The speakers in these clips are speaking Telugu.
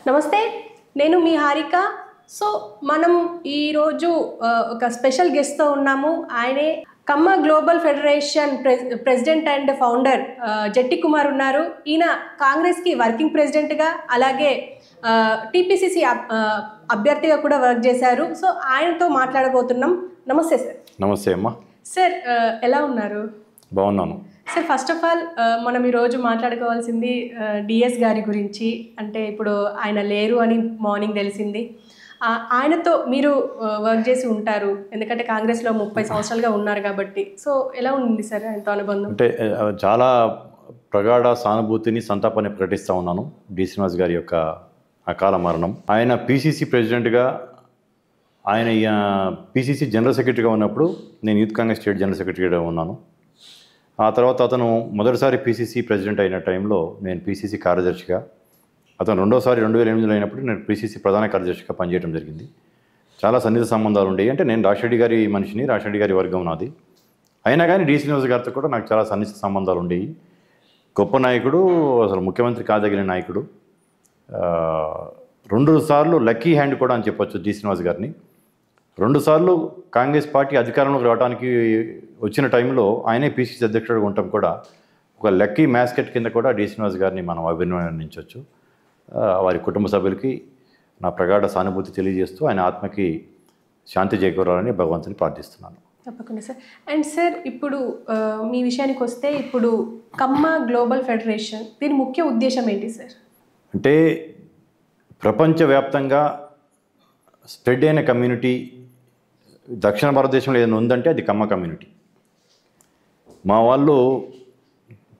నమస్తే, నేను మీ హారిక. సో మనం ఈరోజు ఒక స్పెషల్ గెస్ట్తో ఉన్నాము. ఆయనే Kamma global federation president and founder Jatti Kumar ఉన్నారు. ఈయన కాంగ్రెస్కి వర్కింగ్ ప్రెసిడెంట్గా అలాగే టీపీసీసీ అభ్యర్థిగా కూడా వర్క్ చేశారు. సో ఆయనతో మాట్లాడబోతున్నాం. నమస్తే సార్. నమస్తే అమ్మా. సార్ ఎలా ఉన్నారు? బాగున్నాను సార్. ఫస్ట్ ఆఫ్ ఆల్ మనం ఈరోజు మాట్లాడుకోవాల్సింది డిఎస్ గారి గురించి. అంటే ఇప్పుడు ఆయన లేరు అని మార్నింగ్ తెలిసింది. ఆయనతో మీరు వర్క్ చేసి ఉంటారు, ఎందుకంటే కాంగ్రెస్లో 30 సంవత్సరాలుగా ఉన్నారు కాబట్టి. సో ఎలా ఉంది సార్ ఆయనతో అనుబంధం? అంటే చాలా ప్రగాఢ సానుభూతిని, సంతాపాన్ని ప్రకటిస్తూ ఉన్నాను. డి శ్రీనివాస్ గారి యొక్క అకాల మరణం. ఆయన పీసీసీ ప్రెసిడెంట్గా, ఆయన పీసీసీ జనరల్ సెక్రటరీగా ఉన్నప్పుడు నేను యూత్ కాంగ్రెస్ స్టేట్ జనరల్ సెక్రటరీగా ఉన్నాను. ఆ తర్వాత అతను మొదటిసారి పీసీసీ ప్రెసిడెంట్ అయిన టైంలో నేను పీసీసీ కార్యదర్శిగా, అతను రెండోసారి 2008లో అయినప్పుడు నేను పీసీసీ ప్రధాన కార్యదర్శిగా పనిచేయడం జరిగింది. చాలా సన్నిహిత సంబంధాలు ఉండేవి. అంటే నేను రాషెడ్డి గారి మనిషిని, రాషెడ్డి గారి వర్గం నాది. అయినా కానీ డి శ్రీనివాస్ గారితో కూడా నాకు చాలా సన్నిహిత సంబంధాలు ఉండేవి. గొప్ప నాయకుడు, అసలు ముఖ్యమంత్రి కాదగిన నాయకుడు. 2 సార్లు లక్కీ హ్యాండ్ కూడా అని చెప్పొచ్చు డి శ్రీనివాస్ గారిని. 2 సార్లు కాంగ్రెస్ పార్టీ అధికారంలోకి రావడానికి వచ్చిన టైంలో ఆయనే పీసీసీ అధ్యక్షుడిగా ఉండటం కూడా ఒక లక్కీ మ్యాస్కెట్ కింద కూడా డి శ్రీనివాస్ గారిని మనం అభినందించవచ్చు. వారి కుటుంబ సభ్యులకి నా ప్రగాఢ సానుభూతి తెలియజేస్తూ ఆయన ఆత్మకి శాంతి చేకూరాలని భగవంతుని ప్రార్థిస్తున్నాను. తప్పకుండా సార్. అండ్ సార్, ఇప్పుడు మీ విషయానికి వస్తే, ఇప్పుడు కమ్మ గ్లోబల్ ఫెడరేషన్ దీని ముఖ్య ఉద్దేశం ఏంటి సార్? అంటే ప్రపంచవ్యాప్తంగా స్ప్రెడ్ అయిన కమ్యూనిటీ దక్షిణ భారతదేశంలో ఏదైనా ఉందంటే అది కమ్మ కమ్యూనిటీ. మా వాళ్ళు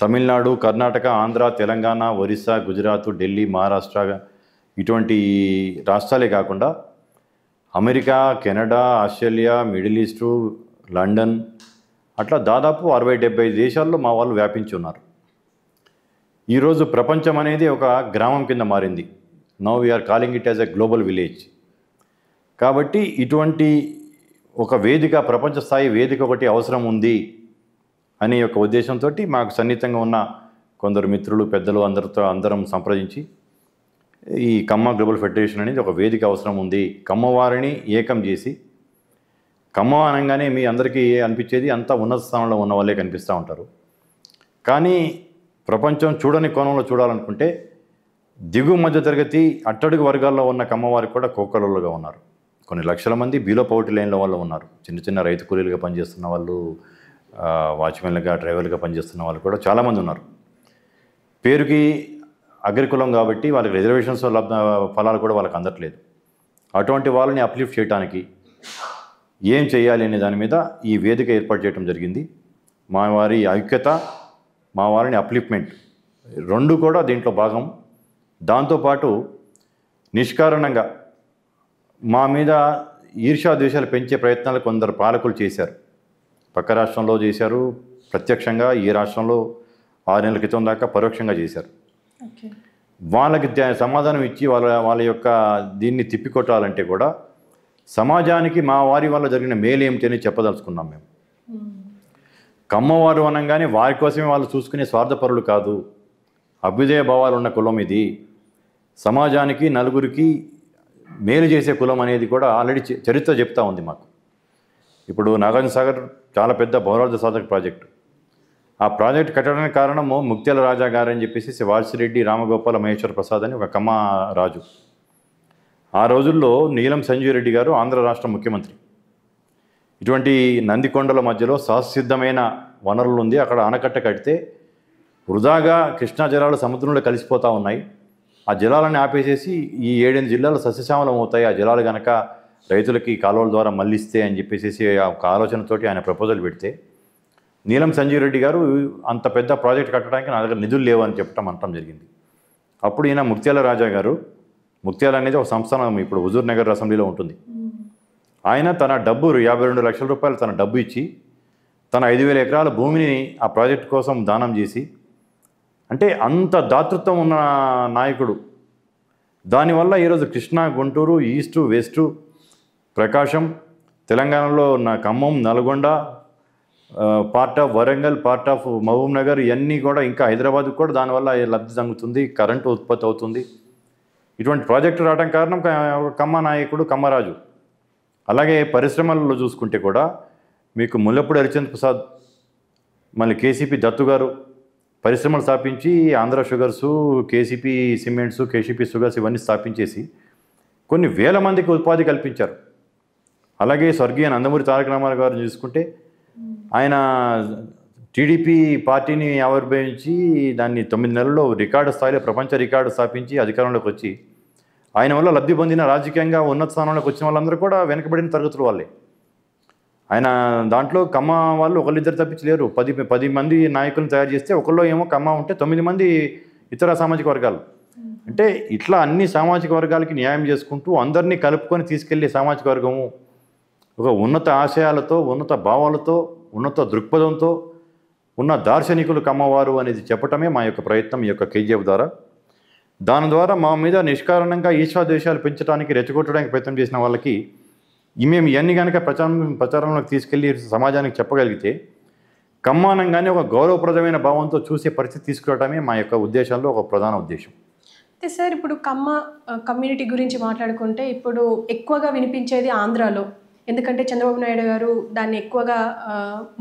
తమిళనాడు, కర్ణాటక, ఆంధ్ర, తెలంగాణ, ఒరిస్సా, గుజరాత్, ఢిల్లీ, మహారాష్ట్ర ఇటువంటి రాష్ట్రాలే కాకుండా America, Canada, Australia, middle east, London అట్లా దాదాపు 60-70 దేశాల్లో మా వాళ్ళు వ్యాపించి ఉన్నారు. ఈరోజు ప్రపంచం అనేది ఒక గ్రామం కింద మారింది. Now we are calling it as a global village. కాబట్టి ఇటువంటి ఒక వేదిక, ప్రపంచ స్థాయి వేదిక ఒకటి అవసరం ఉంది అనే ఒక ఉద్దేశంతో మాకు సన్నిహితంగా ఉన్న కొందరు మిత్రులు, పెద్దలు అందరం సంప్రదించి ఈ కమ్మ గ్లోబల్ ఫెడరేషన్ అనేది ఒక వేదిక అవసరం ఉంది. కమ్మవారిని ఏకం చేసి, కమ్మ అనగానే మీ అందరికీ అనిపించేది అంతా ఉన్నత స్థానంలో ఉన్న వాళ్ళే కనిపిస్తూ ఉంటారు. కానీ ప్రపంచం చూడని కోణంలో చూడాలనుకుంటే దిగువ మధ్య తరగతి, అట్టడుగు వర్గాల్లో ఉన్న కమ్మవారికి కూడా కోకొల్లలుగా ఉన్నారు. కొన్ని లక్షల మంది బిలో పవర్టీ లైన్ల వాళ్ళు ఉన్నారు. చిన్న చిన్న రైతు కూలీలుగా పనిచేస్తున్న వాళ్ళు, వాచ్మెన్లుగా, డ్రైవర్లుగా పనిచేస్తున్న వాళ్ళు కూడా చాలామంది ఉన్నారు. పేరుకి అగ్రికులం కాబట్టి వాళ్ళకి రిజర్వేషన్స్ ఫలాలు కూడా వాళ్ళకి అందట్లేదు. అటువంటి వాళ్ళని అప్లిఫ్ట్ చేయడానికి ఏం చేయాలి అనే దాని మీద ఈ వేదిక ఏర్పాటు చేయడం జరిగింది. మా వారి ఐక్యత, మా వారిని అప్లిఫ్ట్మెంట్ 2 కూడా దీంట్లో భాగం. దాంతోపాటు నిష్కారణంగా మా మీద ఈర్ష్యా ద్వేషాలు పెంచే ప్రయత్నాలు కొందరు పాలకులు చేశారు. పక్క రాష్ట్రంలో చేశారు, ప్రత్యక్షంగా ఈ రాష్ట్రంలో 6 నెలల క్రితం దాకా పరోక్షంగా చేశారు. వాళ్ళకి సమాధానం ఇచ్చి వాళ్ళ యొక్క దీన్ని తిప్పికొట్టాలంటే కూడా సమాజానికి మా వారి వల్ల జరిగిన మేలు ఏమిటి అని చెప్పదలుచుకున్నాం మేము. కమ్మవారు అనగానే వారి కోసమే వాళ్ళు చూసుకునే స్వార్థపరులు కాదు, అభ్యుదయ భావాలు ఉన్న కులం ఇది. సమాజానికి, నలుగురికి మేలు చేసే కులం అనేది కూడా ఆల్రెడీ చరిత్ర చెప్తా ఉంది మాకు. ఇప్పుడు నాగార్జున సాగర్ చాలా పెద్ద బహుళార్థ సాధక ప్రాజెక్టు. ఆ ప్రాజెక్ట్ కట్టడానికి కారణము ముక్త్యాల రాజా గారు అని చెప్పేసి వాసిరెడ్డి రామగోపాల మహేశ్వర ప్రసాద్ అని ఒక కమ్మ రాజు. ఆ రోజుల్లో నీలం సంజీవ్ రెడ్డి గారు ఆంధ్ర రాష్ట్ర ముఖ్యమంత్రి. ఇటువంటి నందికొండల మధ్యలో సహసిద్ధమైన వనరులు ఉంది. అక్కడ ఆనకట్ట కడితే వృధాగా కృష్ణా జలాలు సముద్రంలో కలిసిపోతూ ఉన్నాయి. ఆ జలాలను ఆపేసేసి ఈ 7-8 జిల్లాలు సస్యశ్యామలం అవుతాయి, ఆ జలాలు కనుక రైతులకి కాలువల ద్వారా మళ్ళిస్తే అని చెప్పేసి ఒక ఆలోచనతోటి ఆయన ప్రపోజల్ పెడితే నీలం సంజీవ్ రెడ్డి గారు అంత పెద్ద ప్రాజెక్ట్ కట్టడానికి నా దగ్గర నిధులు లేవు అని అనటం జరిగింది. అప్పుడు ఈయన ముక్త్యాల రాజా గారు, ముక్త్యాల అనేది ఒక సంస్థానం ఇప్పుడు హుజూర్ నగర్ అసెంబ్లీలో ఉంటుంది. ఆయన తన డబ్బు 52 లక్షల రూపాయలు తన డబ్బు ఇచ్చి తన 5,000 ఎకరాల భూమిని ఆ ప్రాజెక్ట్ కోసం దానం చేసి, అంటే అంత దాతృత్వం ఉన్న నాయకుడు. దానివల్ల ఈరోజు కృష్ణా, గుంటూరు, ఈస్టు, వెస్టు, ప్రకాశం, తెలంగాణలో ఉన్న Khammam, Nalgonda, part of Warangal, part of Mahabubnagar ఇవన్నీ కూడా, ఇంకా హైదరాబాద్కి కూడా దానివల్ల లబ్ధి జరుగుతుంది, కరెంటు ఉత్పత్తి అవుతుంది. ఇటువంటి ప్రాజెక్టు రావడం కారణం ఒక కమ్మ నాయకుడు కమ్మరాజు. అలాగే పరిశ్రమలలో చూసుకుంటే కూడా మీకు ముల్లపూడి హరిచంద్ర ప్రసాద్, మళ్ళీ కేసీపీ దత్తు గారు పరిశ్రమలు స్థాపించి Andhra sugars, KCP cements, KCP sugars ఇవన్నీ స్థాపించేసి కొన్ని వేల మందికి ఉపాధి కల్పించారు. అలాగే స్వర్గీయ నందమూరి తారక రామారావు గారు చూసుకుంటే ఆయన టీడీపీ పార్టీని ఆవిర్భవించి దాన్ని 9 నెలల్లో రికార్డు స్థాయిలో ప్రపంచ రికార్డు స్థాపించి అధికారంలోకి వచ్చి ఆయన వల్ల లబ్ధి పొందిన రాజకీయంగా ఉన్నత స్థానంలోకి వచ్చిన వాళ్ళందరూ కూడా వెనకబడిన తరగతుల వాళ్ళే. ఆయన దాంట్లో కమ్మ వాళ్ళు ఒకళ్ళిద్దరు తప్పించలేరు. 10 మంది నాయకులను తయారు చేస్తే ఒకళ్ళు ఏమో కమ్మ ఉంటే 9 మంది ఇతర సామాజిక వర్గాలు. అంటే ఇట్లా అన్ని సామాజిక వర్గాలకి న్యాయం చేసుకుంటూ అందరినీ కలుపుకొని తీసుకెళ్లే సామాజిక వర్గము ఒక ఉన్నత ఆశయాలతో, ఉన్నత భావాలతో, ఉన్నత దృక్పథంతో ఉన్న దార్శనికులు కమ్మవారు అనేది చెప్పటమే మా యొక్క ప్రయత్నం ఈ యొక్క కేజీఎఫ్ ద్వారా. దాని ద్వారా మా మీద నిష్కారణంగా ఈర్ష్యాద్వేషాలు పెంచడానికి, రెచ్చగొట్టడానికి ప్రయత్నం చేసిన వాళ్ళకి మేము ఇవన్నీ కనుక ప్రచారంలోకి తీసుకెళ్ళి సమాజానికి చెప్పగలిగితే కమ్మానంగానే ఒక గౌరవప్రదమైన భావంతో చూసే పరిస్థితి తీసుకురావడమే మా యొక్క ఉద్దేశాల్లో ఒక ప్రధాన ఉద్దేశం. అయితే సార్, ఇప్పుడు కమ్యూనిటీ గురించి మాట్లాడుకుంటే ఇప్పుడు ఎక్కువగా వినిపించేది ఆంధ్రాలో. ఎందుకంటే చంద్రబాబు నాయుడు గారు దాన్ని ఎక్కువగా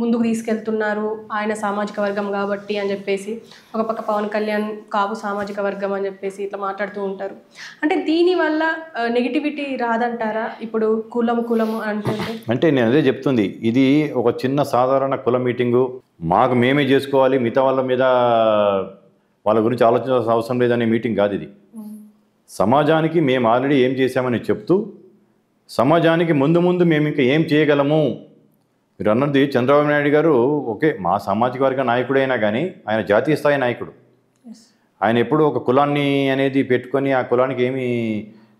ముందుకు తీసుకెళ్తున్నారు, ఆయన సామాజిక వర్గం కాబట్టి అని చెప్పేసి. ఒక పక్క పవన్ కళ్యాణ్ కాపు సామాజిక వర్గం అని చెప్పేసి ఇట్లా మాట్లాడుతూ ఉంటారు. అంటే దీనివల్ల నెగిటివిటీ రాదంటారా? ఇప్పుడు కులము అంటుంటే అంటే నేను అదే చెప్తుంది, ఇది ఒక చిన్న సాధారణ కుల మీటింగు, మాకు మేమే చేసుకోవాలి, మిగతా వాళ్ళ మీద వాళ్ళ గురించి ఆలోచించాల్సిన అవసరం లేదనే మీటింగ్ కాదు ఇది. సమాజానికి మేము ఆల్రెడీ ఏం చేశామని చెప్తూ సమాజానికి ముందు మేము ఇంకా ఏం చేయగలము. మీరు అన్నది చంద్రబాబు నాయుడు గారు ఓకే మా సామాజిక వర్గ నాయకుడైనా కానీ ఆయన జాతీయ స్థాయి నాయకుడు. ఆయన ఎప్పుడు ఒక కులాన్ని అనేది పెట్టుకొని ఆ కులానికి ఏమి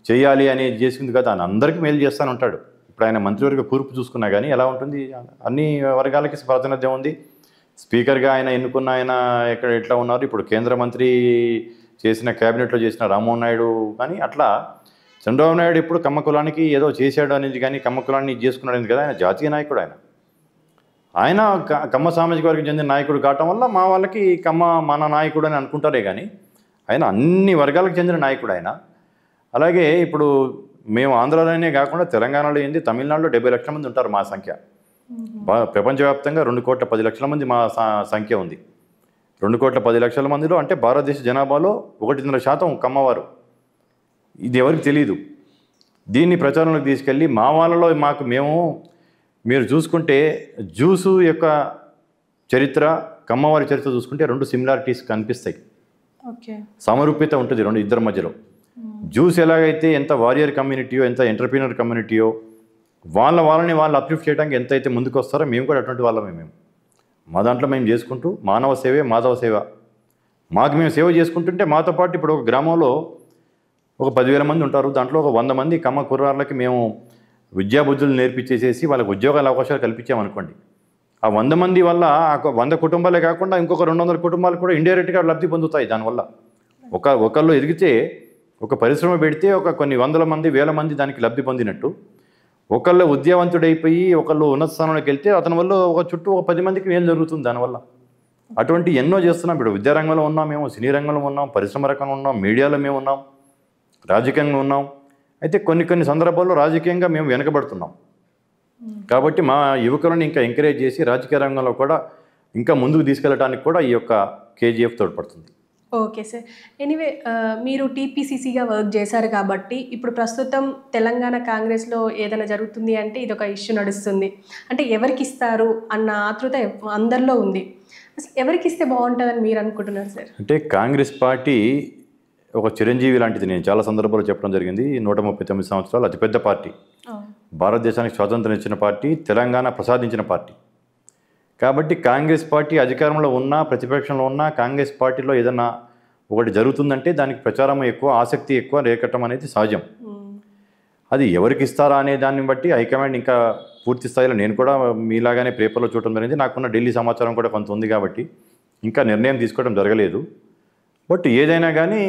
చేయాలి అనేది చేసింది కదా, ఆయన అందరికీ మేలు చేస్తాను ఉంటాడు. ఇప్పుడు ఆయన మంత్రివర్గ కూర్పు చూసుకున్నా కానీ ఎలా ఉంటుంది, అన్ని వర్గాలకి ప్రాతినిధ్యం ఉంది. స్పీకర్గా ఆయన ఎన్నుకున్న ఆయన ఎట్లా ఉన్నారు, ఇప్పుడు కేంద్ర మంత్రి చేసిన క్యాబినెట్లో చేసిన రామ్మోహన్ నాయుడు కానీ అట్లా చంద్రబాబు నాయుడు ఇప్పుడు కమ్మ కులానికి ఏదో చేశాడు అనేది కానీ కమ్మ కులాన్ని చేసుకున్నాడు అనేది కదా, ఆయన జాతీయ నాయకుడు. ఆయన కమ్మ సామాజిక వర్గం చెందిన నాయకుడు కావటం వల్ల మా వాళ్ళకి కమ్మ మన నాయకుడు అని అనుకుంటారే కానీ ఆయన అన్ని వర్గాలకు చెందిన నాయకుడు ఆయన. అలాగే ఇప్పుడు మేము ఆంధ్రాలోనే కాకుండా తెలంగాణలో ఏంది, తమిళనాడులో 70 లక్షల మంది ఉంటారు మా సంఖ్య. ప్రపంచవ్యాప్తంగా 2,10,00,000 మంది మా సంఖ్య ఉంది. 2,10,00,000 మందిలో అంటే భారతదేశ జనాభాలో 1.5% కమ్మవారు. ఇది ఎవరికి తెలియదు. దీన్ని ప్రచారంలోకి తీసుకెళ్ళి మా వాళ్ళలో మీరు చూసుకుంటే జ్యూసు యొక్క చరిత్ర, కమ్మవారి చరిత్ర చూసుకుంటే 2 సిమిలారిటీస్ కనిపిస్తాయి. సమరూప్యత ఉంటుంది ఇద్దరి మధ్యలో. జ్యూస్ ఎలాగైతే ఎంత వారియర్ కమ్యూనిటీయో, ఎంత ఎంటర్ప్రీనర్ కమ్యూనిటీయో, వాళ్ళని వాళ్ళు అప్లిఫ్ట్ చేయడానికి ఎంత అయితే ముందుకు వస్తారో మేము కూడా అటువంటి వాళ్ళమే. మా దాంట్లో మేము చేసుకుంటూ మానవ సేవే మాధవ సేవ, మాకు మేము సేవ చేసుకుంటుంటే మాతో పాటు ఇప్పుడు ఒక గ్రామంలో ఒక 10,000 మంది ఉంటారు. దాంట్లో ఒక 100 మంది కమ్మ కుర్రాళ్ళకి మేము విద్యాబుద్ధులు నేర్పించేసేసి వాళ్ళకి ఉద్యోగాల అవకాశాలు కల్పించామనుకోండి. ఆ 100 మంది వల్ల 100 కుటుంబాలే కాకుండా ఇంకొక 200 కుటుంబాలు కూడా ఇండైరెక్ట్గా లబ్ధి పొందుతాయి. దానివల్ల ఒకళ్ళు ఎదిగితే, ఒక పరిశ్రమ పెడితే ఒక కొన్ని 100 మంది 1000 మంది దానికి లబ్ధి పొందినట్టు, ఒకళ్ళు ఉద్యోగవంతుడైపోయి ఒకళ్ళు ఉన్నత స్థానంలోకి వెళ్తే అతని వల్ల చుట్టూ ఒక 10 మందికి మేలు జరుగుతుంది దానివల్ల. అటువంటి ఎన్నో చేస్తున్నాం. ఇప్పుడు విద్యారంగంలో ఉన్నాం మేము, సినీ రంగంలో ఉన్నాం, పరిశ్రమ రంగంలో ఉన్నాం, మీడియాలో మేము ఉన్నాం, రాజకీయంగా ఉన్నాం. అయితే కొన్ని సందర్భాల్లో రాజకీయంగా మేము వెనకబడుతున్నాం. కాబట్టి మా యువకులను ఇంకా ఎంకరేజ్ చేసి రాజకీయ రంగంలో కూడా ఇంకా ముందుకు తీసుకెళ్ళడానికి కూడా ఈ యొక్క కేజీఎఫ్ తోడ్పడుతుంది. Okay sir. ఎనీవే, మీరు టీపీసీసీగా వర్క్ చేశారు కాబట్టి ఇప్పుడు ప్రస్తుతం తెలంగాణ కాంగ్రెస్లో ఏదైనా జరుగుతుంది అంటే ఇది ఒక ఇష్యూ నడుస్తుంది. అంటే ఎవరికి ఇస్తారు అన్న ఆతృత అందరిలో ఉంది. అసలు ఎవరికి ఇస్తే బాగుంటుందని మీరు అనుకుంటున్నారు సార్? అంటే కాంగ్రెస్ పార్టీ ఒక చిరంజీవి లాంటిది. నేను చాలా సందర్భాల్లో చెప్పడం జరిగింది. 139 సంవత్సరాలు అతిపెద్ద పార్టీ, భారతదేశానికి స్వాతంత్రం ఇచ్చిన పార్టీ, తెలంగాణ ప్రసాదించిన పార్టీ. కాబట్టి కాంగ్రెస్ పార్టీ అధికారంలో ఉన్నా ప్రతిపక్షంలో ఉన్నా కాంగ్రెస్ పార్టీలో ఏదన్నా ఒకటి జరుగుతుందంటే దానికి ప్రచారం ఎక్కువ, ఆసక్తి ఎక్కువ రేకట్టం అనేది సహజం. అది ఎవరికి ఇస్తారా అనే దాన్ని బట్టి హైకమాండ్ ఇంకా పూర్తి స్థాయిలో, నేను కూడా మీలాగానే పేపర్లో చూడటం జరిగింది, నాకున్న ఢిల్లీ సమాచారం కూడా కొంత ఉంది కాబట్టి ఇంకా నిర్ణయం తీసుకోవడం జరగలేదు. బట్ ఏదైనా కానీ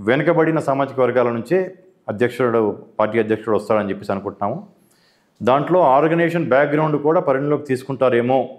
వెనుకబడిన సామాజిక వర్గాల నుంచే పార్టీ అధ్యక్షుడు వస్తాడని చెప్పేసి అనుకుంటున్నాము. దాంట్లో ఆర్గనైజేషన్ బ్యాక్గ్రౌండ్ కూడా పరిగణలోకి తీసుకుంటారేమో